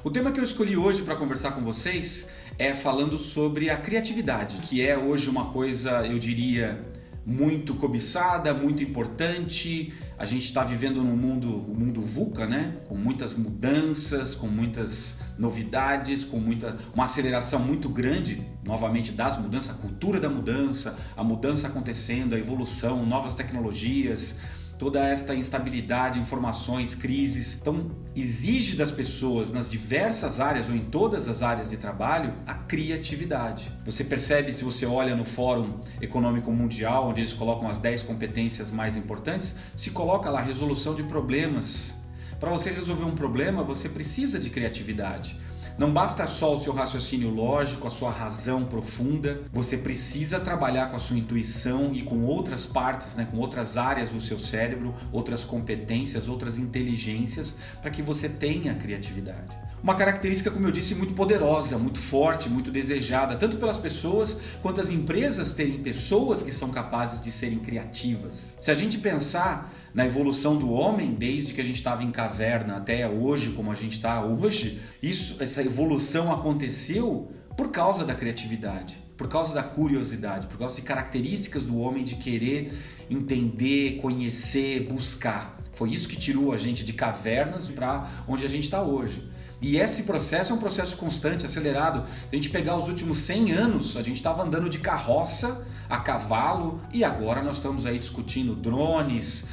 O tema que eu escolhi hoje para conversar com vocês é falando sobre a criatividade, que é hoje uma coisa, eu diria, muito cobiçada, muito importante. A gente está vivendo num mundo, o mundo VUCA, né? Com muitas mudanças, com muitas novidades, com uma aceleração muito grande, novamente, das mudanças, a cultura da mudança, a mudança acontecendo, a evolução, novas tecnologias, toda esta instabilidade, informações, crises. Então, exige das pessoas nas diversas áreas ou em todas as áreas de trabalho a criatividade. Você percebe, se você olha no Fórum Econômico Mundial, onde eles colocam as 10 competências mais importantes, se coloca lá a resolução de problemas. Para você resolver um problema, você precisa de criatividade. Não basta só o seu raciocínio lógico, a sua razão profunda, você precisa trabalhar com a sua intuição e com outras partes, com outras áreas do seu cérebro, outras competências, outras inteligências, para que você tenha criatividade. Uma característica, como eu disse, muito poderosa, muito forte, muito desejada, tanto pelas pessoas quanto as empresas terem pessoas que são capazes de serem criativas. Se a gente pensar na evolução do homem, desde que a gente estava em caverna até hoje, como a gente está hoje, essa evolução aconteceu por causa da criatividade, por causa da curiosidade, por causa de características do homem de querer entender, conhecer, buscar. Foi isso que tirou a gente de cavernas para onde a gente está hoje. E esse processo é um processo constante, acelerado. Se a gente pegar os últimos 100 anos, a gente estava andando de carroça a cavalo e agora nós estamos aí discutindo drones,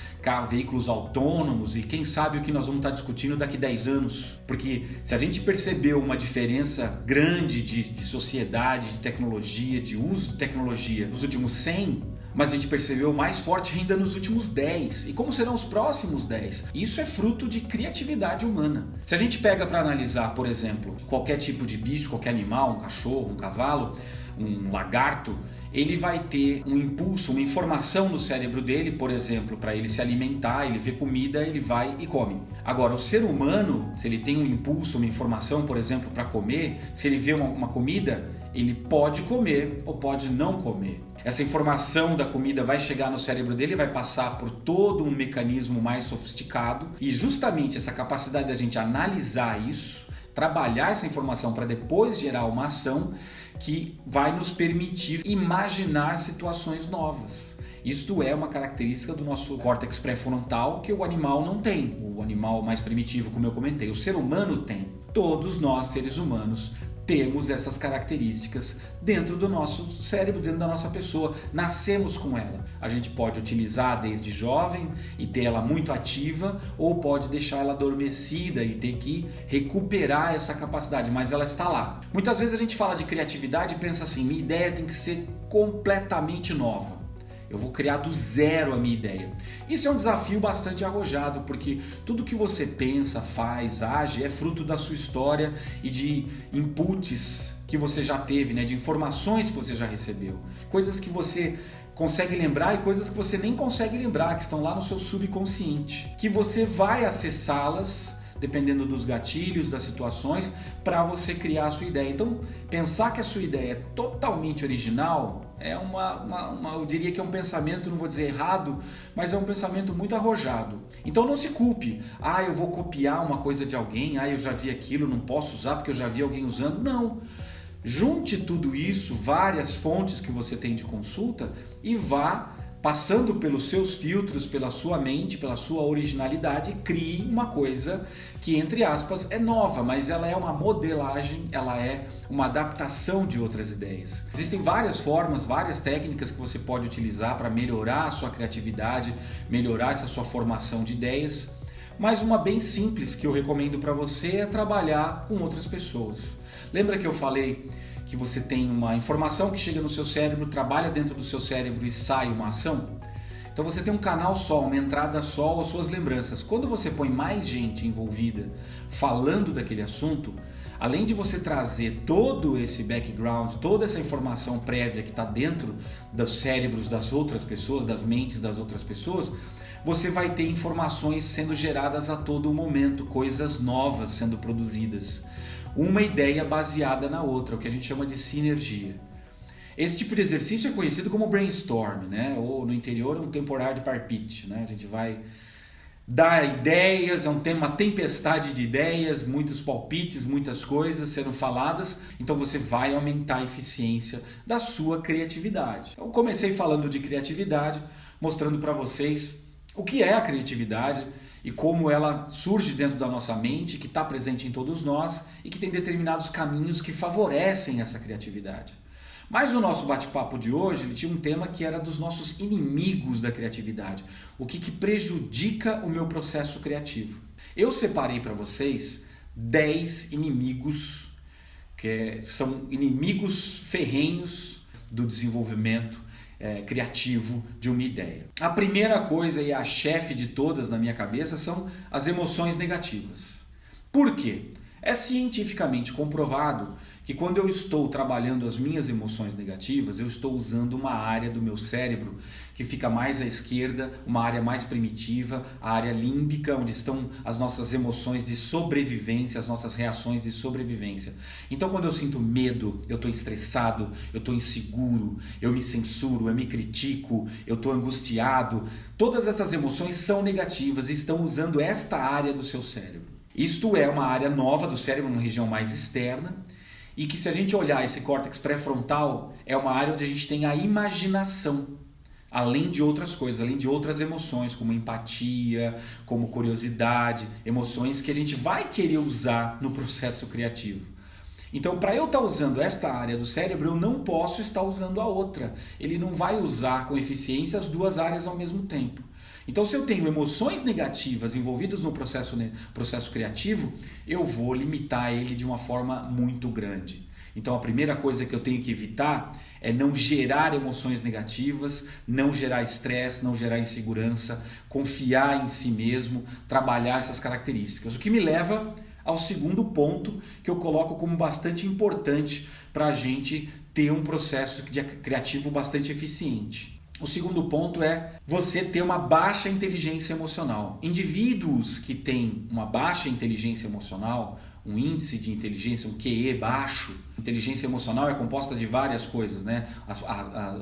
veículos autônomos e quem sabe o que nós vamos estar discutindo daqui 10 anos. Porque se a gente percebeu uma diferença grande de sociedade, de tecnologia, de uso de tecnologia nos últimos 100, mas a gente percebeu mais forte ainda nos últimos 10. E como serão os próximos 10? Isso é fruto de criatividade humana. Se a gente pega para analisar, por exemplo, qualquer tipo de bicho, qualquer animal, um cachorro, um cavalo, um lagarto, ele vai ter um impulso, uma informação no cérebro dele, por exemplo, para ele se alimentar, ele vê comida, ele vai e come. Agora, o ser humano, se ele tem um impulso, uma informação, por exemplo, para comer, se ele vê uma comida, ele pode comer ou pode não comer. Essa informação da comida vai chegar no cérebro dele, vai passar por todo um mecanismo mais sofisticado e justamente essa capacidade da gente analisar isso, trabalhar essa informação para depois gerar uma ação que vai nos permitir imaginar situações novas. Isto é uma característica do nosso córtex pré-frontal que o animal não tem. O animal mais primitivo, como eu comentei, o ser humano tem. Todos nós, seres humanos, temos essas características dentro do nosso cérebro, dentro da nossa pessoa. Nascemos com ela. A gente pode utilizar desde jovem e ter ela muito ativa, ou pode deixar ela adormecida e ter que recuperar essa capacidade, mas ela está lá. Muitas vezes a gente fala de criatividade e pensa assim, minha ideia tem que ser completamente nova. Eu vou criar do zero a minha ideia. Isso é um desafio bastante arrojado, porque tudo que você pensa, faz, age é fruto da sua história e de inputs que você já teve, de informações que você já recebeu. Coisas que você consegue lembrar e coisas que você nem consegue lembrar, que estão lá no seu subconsciente, que você vai acessá-las dependendo dos gatilhos, das situações, para você criar a sua ideia. Então, pensar que a sua ideia é totalmente original é eu diria que é um pensamento, não vou dizer errado, mas é um pensamento muito arrojado. Então não se culpe. Eu vou copiar uma coisa de alguém, eu já vi aquilo, não posso usar porque eu já vi alguém usando. Não. Junte tudo isso, várias fontes que você tem de consulta e vá passando pelos seus filtros, pela sua mente, pela sua originalidade, crie uma coisa que, entre aspas, é nova, mas ela é uma modelagem, ela é uma adaptação de outras ideias. Existem várias formas, várias técnicas que você pode utilizar para melhorar a sua criatividade, melhorar essa sua formação de ideias, mas uma bem simples que eu recomendo para você é trabalhar com outras pessoas. Lembra que eu falei que você tem uma informação que chega no seu cérebro, trabalha dentro do seu cérebro e sai uma ação? Então você tem um canal só, uma entrada só às suas lembranças. Quando você põe mais gente envolvida falando daquele assunto, além de você trazer todo esse background, toda essa informação prévia que está dentro dos cérebros das outras pessoas, das mentes das outras pessoas, você vai ter informações sendo geradas a todo momento, coisas novas sendo produzidas. Uma ideia baseada na outra, o que a gente chama de sinergia. Esse tipo de exercício é conhecido como brainstorm, ou no interior um temporário de parpite. A gente vai dá ideias, é um tema, uma tempestade de ideias, muitos palpites, muitas coisas sendo faladas, então você vai aumentar a eficiência da sua criatividade. Então comecei falando de criatividade, mostrando para vocês o que é a criatividade e como ela surge dentro da nossa mente, que está presente em todos nós e que tem determinados caminhos que favorecem essa criatividade. Mas o nosso bate-papo de hoje ele tinha um tema que era dos nossos inimigos da criatividade. O que prejudica o meu processo criativo. Eu separei para vocês 10 inimigos, que são inimigos ferrenhos do desenvolvimento criativo de uma ideia. A primeira coisa e a chefe de todas na minha cabeça são as emoções negativas. Por quê? É cientificamente comprovado que quando eu estou trabalhando as minhas emoções negativas, eu estou usando uma área do meu cérebro que fica mais à esquerda, uma área mais primitiva, a área límbica, onde estão as nossas emoções de sobrevivência, as nossas reações de sobrevivência. Então quando eu sinto medo, eu estou estressado, eu estou inseguro, eu me censuro, eu me critico, eu estou angustiado, todas essas emoções são negativas e estão usando esta área do seu cérebro. Isto é uma área nova do cérebro, uma região mais externa, e que se a gente olhar esse córtex pré-frontal, é uma área onde a gente tem a imaginação, além de outras coisas, além de outras emoções, como empatia, como curiosidade, emoções que a gente vai querer usar no processo criativo. Então, para eu estar usando esta área do cérebro, eu não posso estar usando a outra. Ele não vai usar com eficiência as duas áreas ao mesmo tempo. Então, se eu tenho emoções negativas envolvidas no processo criativo, eu vou limitar ele de uma forma muito grande. Então, a primeira coisa que eu tenho que evitar é não gerar emoções negativas, não gerar estresse, não gerar insegurança, confiar em si mesmo, trabalhar essas características. O que me leva ao segundo ponto que eu coloco como bastante importante para a gente ter um processo criativo bastante eficiente. O segundo ponto é você ter uma baixa inteligência emocional. Indivíduos que têm uma baixa inteligência emocional, um índice de inteligência, um QE baixo. Inteligência emocional é composta de várias coisas, né?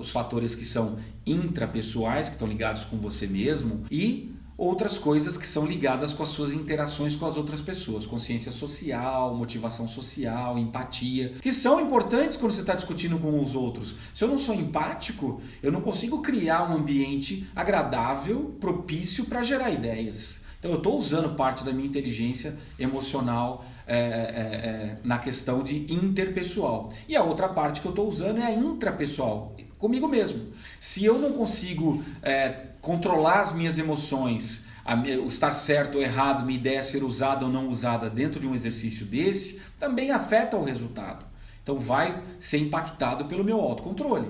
Os fatores que são intrapessoais, que estão ligados com você mesmo, e outras coisas que são ligadas com as suas interações com as outras pessoas, consciência social, motivação social, empatia, que são importantes quando você está discutindo com os outros. Se eu não sou empático, eu não consigo criar um ambiente agradável, propício para gerar ideias. Então eu estou usando parte da minha inteligência emocional na questão de interpessoal. E a outra parte que eu estou usando é a intrapessoal, comigo mesmo. Se eu não consigo controlar as minhas emoções, estar certo ou errado, minha ideia ser usada ou não usada dentro de um exercício desse, também afeta o resultado. Então vai ser impactado pelo meu autocontrole.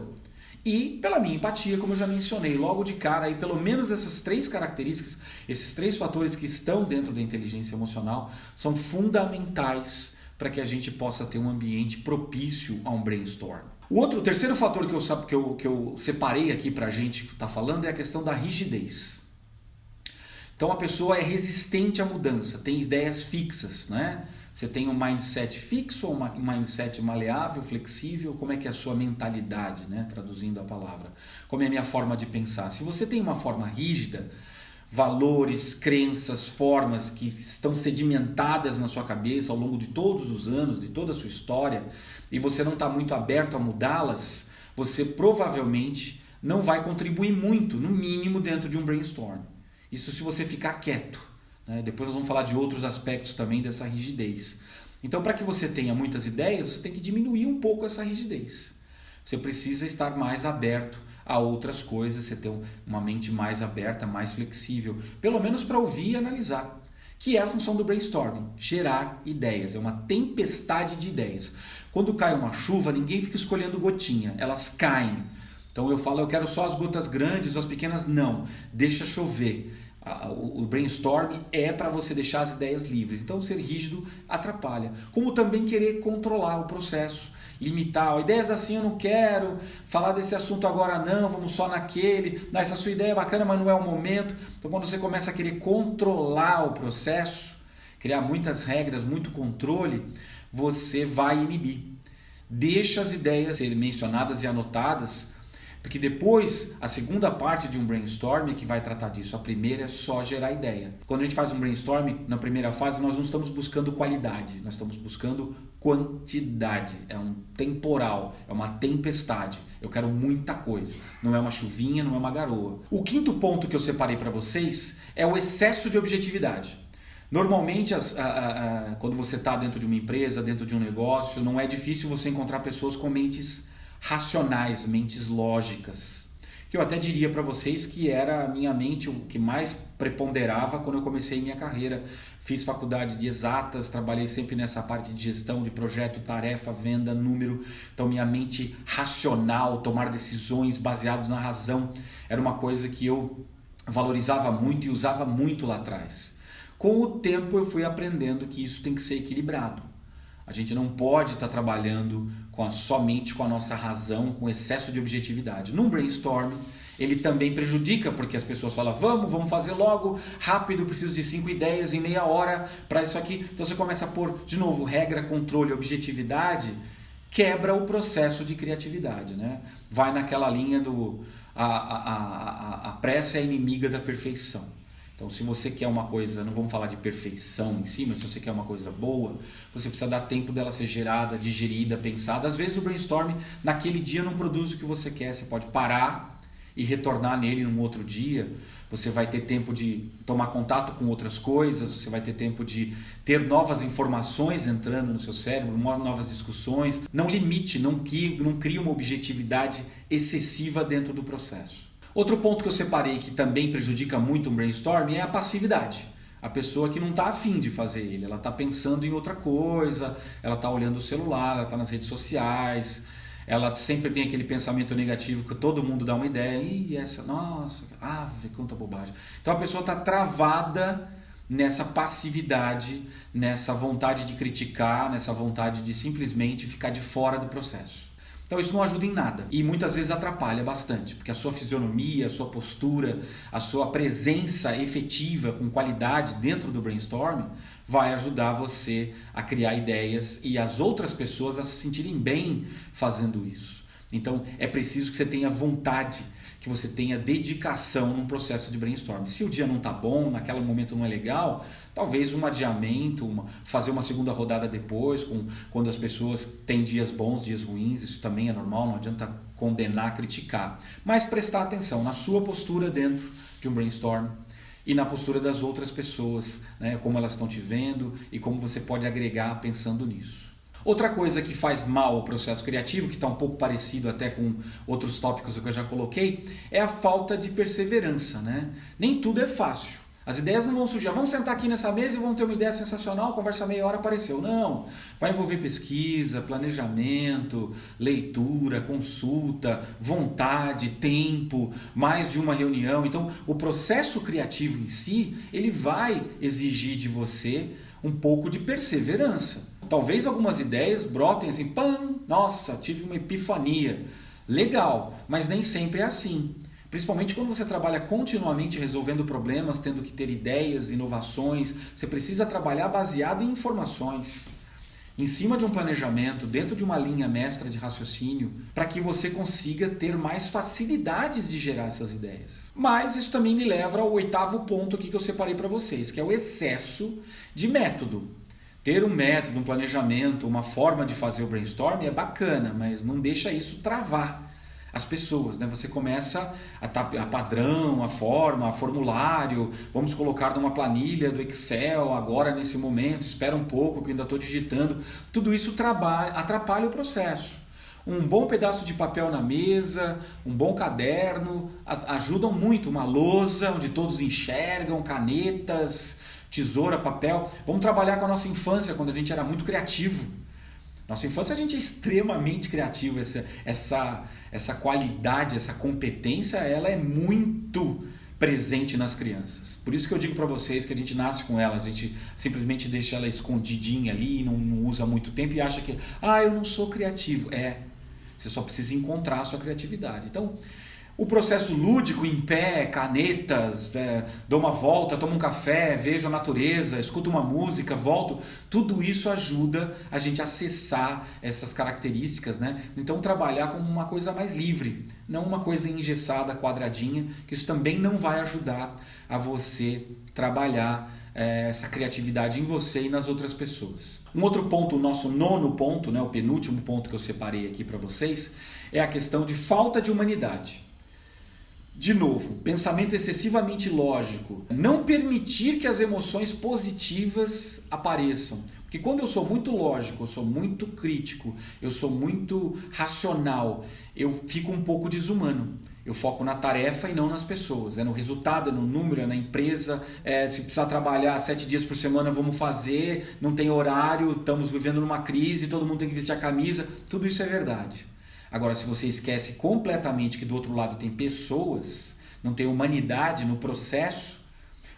E pela minha empatia, como eu já mencionei, logo de cara, aí, pelo menos essas 3 características, esses 3 fatores que estão dentro da inteligência emocional, são fundamentais para que a gente possa ter um ambiente propício a um brainstorm. O terceiro fator que eu separei aqui para a gente estar falando é a questão da rigidez. Então a pessoa é resistente à mudança, tem ideias fixas, né? Você tem um mindset fixo ou um mindset maleável, flexível? Como é que é a sua mentalidade, né? Traduzindo a palavra. Como é a minha forma de pensar? Se você tem uma forma rígida, valores, crenças, formas que estão sedimentadas na sua cabeça ao longo de todos os anos, de toda a sua história, e você não está muito aberto a mudá-las, você provavelmente não vai contribuir muito, no mínimo, dentro de um brainstorm. Isso se você ficar quieto. Depois nós vamos falar de outros aspectos também dessa rigidez. Então, para que você tenha muitas ideias, você tem que diminuir um pouco essa rigidez. Você precisa estar mais aberto a outras coisas, você ter uma mente mais aberta, mais flexível, pelo menos para ouvir e analisar, que é a função do brainstorming, gerar ideias, é uma tempestade de ideias. Quando cai uma chuva, ninguém fica escolhendo gotinha, elas caem. Então eu falo, eu quero só as gotas grandes ou as pequenas, não, deixa chover. O brainstorm é para você deixar as ideias livres. Então ser rígido atrapalha. Como também querer controlar o processo, limitar. Ideias assim eu não quero, falar desse assunto agora não, vamos só naquele. Não, essa sua ideia é bacana, mas não é o momento. Então quando você começa a querer controlar o processo, criar muitas regras, muito controle, você vai inibir. Deixa as ideias serem mencionadas e anotadas Porque depois, a segunda parte de um brainstorm é que vai tratar disso. A primeira é só gerar ideia. Quando a gente faz um brainstorm, na primeira fase, nós não estamos buscando qualidade, nós estamos buscando quantidade. É um temporal, é uma tempestade. Eu quero muita coisa. Não é uma chuvinha, não é uma garoa. O quinto ponto que eu separei para vocês é o excesso de objetividade. Normalmente, quando você está dentro de uma empresa, dentro de um negócio, não é difícil você encontrar pessoas com mentes racionais, mentes lógicas. Que eu até diria para vocês que era a minha mente o que mais preponderava quando eu comecei minha carreira. Fiz faculdade de exatas, trabalhei sempre nessa parte de gestão de projeto, tarefa, venda, número. Então minha mente racional, tomar decisões baseadas na razão, era uma coisa que eu valorizava muito e usava muito lá atrás. Com o tempo eu fui aprendendo que isso tem que ser equilibrado. A gente não pode estar trabalhando somente com a nossa razão, com excesso de objetividade. Num brainstorm, ele também prejudica, porque as pessoas falam, vamos fazer logo, rápido, preciso de 5 ideias em meia hora para isso aqui. Então você começa a pôr, de novo, regra, controle, objetividade, quebra o processo de criatividade, né? Vai naquela linha do a pressa é inimiga da perfeição. Então, se você quer uma coisa, não vamos falar de perfeição em si, mas se você quer uma coisa boa, você precisa dar tempo dela ser gerada, digerida, pensada. Às vezes o brainstorm, naquele dia, não produz o que você quer. Você pode parar e retornar nele num outro dia. Você vai ter tempo de tomar contato com outras coisas, você vai ter tempo de ter novas informações entrando no seu cérebro, novas discussões. Não limite, não crie uma objetividade excessiva dentro do processo. Outro ponto que eu separei que também prejudica muito um brainstorm é a passividade. A pessoa que não está afim de fazer ele, ela está pensando em outra coisa, ela está olhando o celular, ela está nas redes sociais, ela sempre tem aquele pensamento negativo que todo mundo dá uma ideia, nossa, quanta bobagem. Então a pessoa está travada nessa passividade, nessa vontade de criticar, nessa vontade de simplesmente ficar de fora do processo. Então isso não ajuda em nada e muitas vezes atrapalha bastante, porque a sua fisionomia, a sua postura, a sua presença efetiva com qualidade dentro do brainstorm vai ajudar você a criar ideias e as outras pessoas a se sentirem bem fazendo isso. Então é preciso que você tenha vontade, que você tenha dedicação num processo de brainstorm. Se o dia não está bom, naquele momento não é legal, talvez um adiamento, fazer uma segunda rodada depois, quando as pessoas têm dias bons, dias ruins, isso também é normal, não adianta condenar, criticar. Mas prestar atenção na sua postura dentro de um brainstorm e na postura das outras pessoas, né? Como elas estão te vendo e como você pode agregar pensando nisso. Outra coisa que faz mal o processo criativo, que está um pouco parecido até com outros tópicos que eu já coloquei, é a falta de perseverança, né? Nem tudo é fácil. As ideias não vão surgir. Vamos sentar aqui nessa mesa e vamos ter uma ideia sensacional, conversa meia hora, apareceu. Não, vai envolver pesquisa, planejamento, leitura, consulta, vontade, tempo, mais de uma reunião. Então, o processo criativo em si, ele vai exigir de você um pouco de perseverança. Talvez algumas ideias brotem assim, nossa, tive uma epifania. Legal, mas nem sempre é assim. Principalmente quando você trabalha continuamente resolvendo problemas, tendo que ter ideias, inovações, você precisa trabalhar baseado em informações, em cima de um planejamento, dentro de uma linha mestra de raciocínio, para que você consiga ter mais facilidades de gerar essas ideias. Mas isso também me leva ao 8º ponto aqui que eu separei para vocês, que é o excesso de método. Ter um método, um planejamento, uma forma de fazer o brainstorm é bacana, mas não deixa isso travar as pessoas, né? Você começa a padrão, a forma, a formulário, vamos colocar numa planilha do Excel agora nesse momento, espera um pouco que eu ainda estou digitando. Tudo isso atrapalha o processo. Um bom pedaço de papel na mesa, um bom caderno, ajudam muito. Uma lousa onde todos enxergam, canetas, tesoura, papel. Vamos trabalhar com a nossa infância, quando a gente era muito criativo. Nossa infância a gente é extremamente criativo, essa qualidade, essa competência, ela é muito presente nas crianças. Por isso que eu digo para vocês que a gente nasce com ela, a gente simplesmente deixa ela escondidinha ali, não usa muito tempo e acha que, eu não sou criativo. Você só precisa encontrar a sua criatividade. Então, O processo lúdico, em pé, canetas, dou uma volta, tomo um café, vejo a natureza, escuto uma música, volto, tudo isso ajuda a gente a acessar essas características, né? Então trabalhar como uma coisa mais livre, não uma coisa engessada, quadradinha, que isso também não vai ajudar a você trabalhar essa criatividade em você e nas outras pessoas. Um outro ponto, o nosso nono ponto, né, o penúltimo ponto que eu separei aqui para vocês, é a questão de falta de humanidade. De novo, pensamento excessivamente lógico. Não permitir que as emoções positivas apareçam. Porque quando eu sou muito lógico, eu sou muito crítico, eu sou muito racional, eu fico um pouco desumano. Eu foco na tarefa e não nas pessoas. É no resultado, é no número, é na empresa. Se precisar trabalhar 7 dias por semana, vamos fazer. Não tem horário, estamos vivendo numa crise, todo mundo tem que vestir a camisa. Tudo isso é verdade. Agora, se você esquece completamente que do outro lado tem pessoas, não tem humanidade no processo,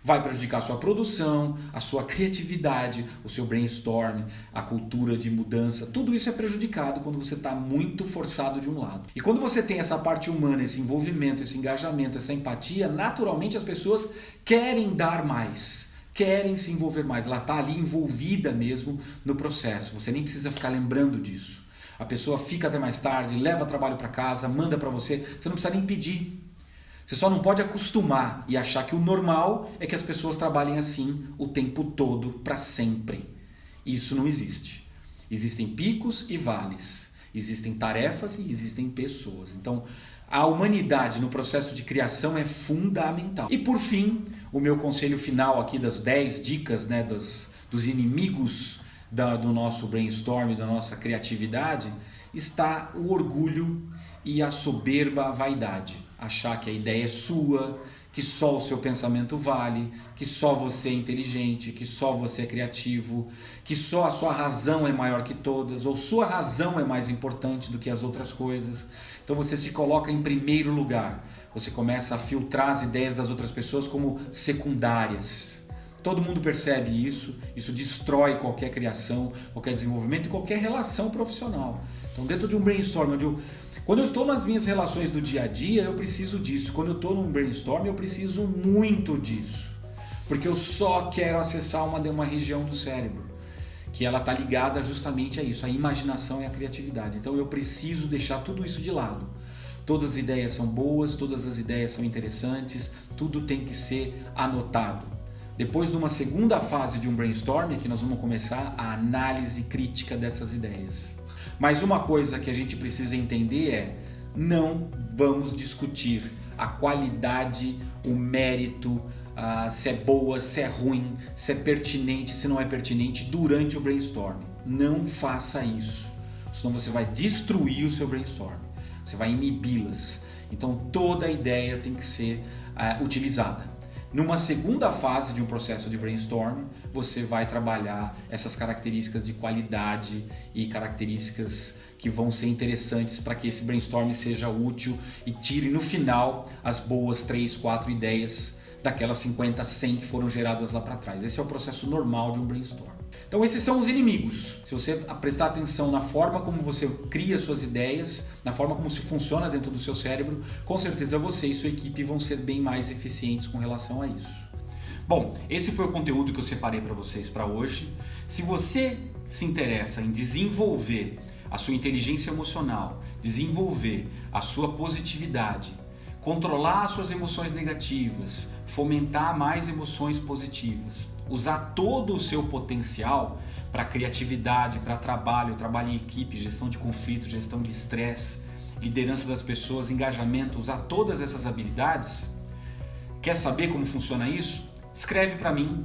vai prejudicar a sua produção, a sua criatividade, o seu brainstorm, a cultura de mudança. Tudo isso é prejudicado quando você está muito forçado de um lado. E quando você tem essa parte humana, esse envolvimento, esse engajamento, essa empatia, naturalmente as pessoas querem dar mais, querem se envolver mais. Ela está ali envolvida mesmo no processo. Você nem precisa ficar lembrando disso. A pessoa fica até mais tarde, leva trabalho para casa, manda para você, você não precisa nem pedir. Você só não pode acostumar e achar que o normal é que as pessoas trabalhem assim o tempo todo, para sempre. Isso não existe. Existem picos e vales, existem tarefas e existem pessoas. Então, a humanidade no processo de criação é fundamental. E por fim, o meu conselho final aqui das 10 dicas, né, dos inimigos do nosso brainstorm, da nossa criatividade, está o orgulho e a soberba, a vaidade. Achar que a ideia é sua, que só o seu pensamento vale, que só você é inteligente, que só você é criativo, que só a sua razão é maior que todas, ou sua razão é mais importante do que as outras coisas. Então você se coloca em primeiro lugar. Você começa a filtrar as ideias das outras pessoas como secundárias. Todo mundo percebe isso destrói qualquer criação, qualquer desenvolvimento e qualquer relação profissional. Então dentro de um brainstorm, quando eu estou nas minhas relações do dia a dia, eu preciso disso. Quando eu estou num brainstorm, eu preciso muito disso. Porque eu só quero acessar uma região do cérebro, que ela está ligada justamente a isso, a imaginação e a criatividade. Então eu preciso deixar tudo isso de lado. Todas as ideias são boas, todas as ideias são interessantes, tudo tem que ser anotado. Depois, numa segunda fase de um brainstorm, que nós vamos começar a análise crítica dessas ideias. Mas uma coisa que a gente precisa entender é: não vamos discutir a qualidade, o mérito, se é boa, se é ruim, se é pertinente, se não é pertinente durante o brainstorm. Não faça isso, senão você vai destruir o seu brainstorm, você vai inibi-las. Então toda a ideia tem que ser utilizada. Numa segunda fase de um processo de brainstorm, você vai trabalhar essas características de qualidade e características que vão ser interessantes para que esse brainstorm seja útil e tire no final as boas 3, 4 ideias daquelas 50, 100 que foram geradas lá para trás. Esse é o processo normal de um brainstorm. Então esses são os inimigos. Se você prestar atenção na forma como você cria suas ideias, na forma como se funciona dentro do seu cérebro, com certeza você e sua equipe vão ser bem mais eficientes com relação a isso. Bom, esse foi o conteúdo que eu separei para vocês para hoje. Se você se interessa em desenvolver a sua inteligência emocional, desenvolver a sua positividade, controlar as suas emoções negativas, fomentar mais emoções positivas, usar todo o seu potencial para criatividade, para trabalho em equipe, gestão de conflito, gestão de estresse, liderança das pessoas, engajamento, usar todas essas habilidades. Quer saber como funciona isso? Escreve para mim.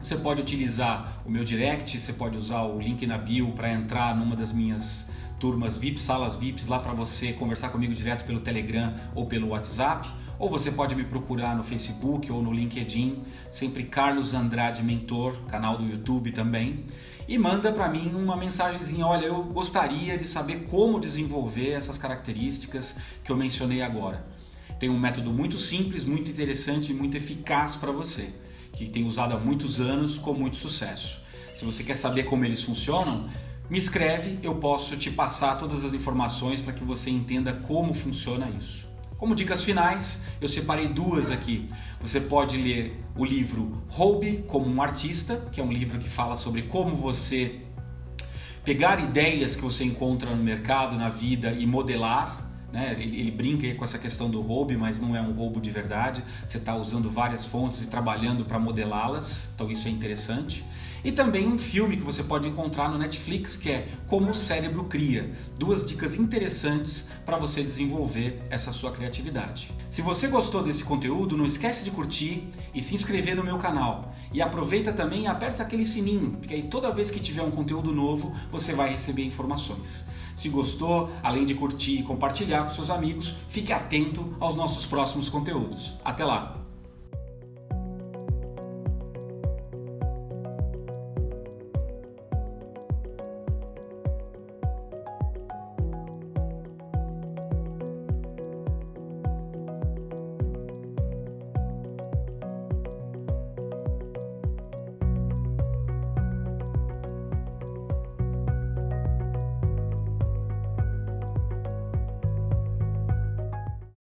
Você pode utilizar o meu direct, você pode usar o link na bio para entrar numa das minhas turmas VIPs, salas VIPs, lá para você conversar comigo direto pelo Telegram ou pelo WhatsApp, ou você pode me procurar no Facebook ou no LinkedIn, sempre Carlos Andrade Mentor, canal do YouTube também, e manda para mim uma mensagenzinha: olha, eu gostaria de saber como desenvolver essas características que eu mencionei agora. Tem um método muito simples, muito interessante e muito eficaz para você, que tem usado há muitos anos com muito sucesso. Se você quer saber como eles funcionam, me escreve, eu posso te passar todas as informações para que você entenda como funciona isso. Como dicas finais, eu separei duas aqui. Você pode ler o livro Roube como um Artista, que é um livro que fala sobre como você pegar ideias que você encontra no mercado, na vida e modelar. Ele brinca com essa questão do roubo, mas não é um roubo de verdade. Você está usando várias fontes e trabalhando para modelá-las, então isso é interessante. E também um filme que você pode encontrar no Netflix, que é Como o Cérebro Cria. Duas dicas interessantes para você desenvolver essa sua criatividade. Se você gostou desse conteúdo, não esquece de curtir e se inscrever no meu canal. E aproveita também e aperta aquele sininho, porque aí toda vez que tiver um conteúdo novo, você vai receber informações. Se gostou, além de curtir e compartilhar com seus amigos, fique atento aos nossos próximos conteúdos. Até lá!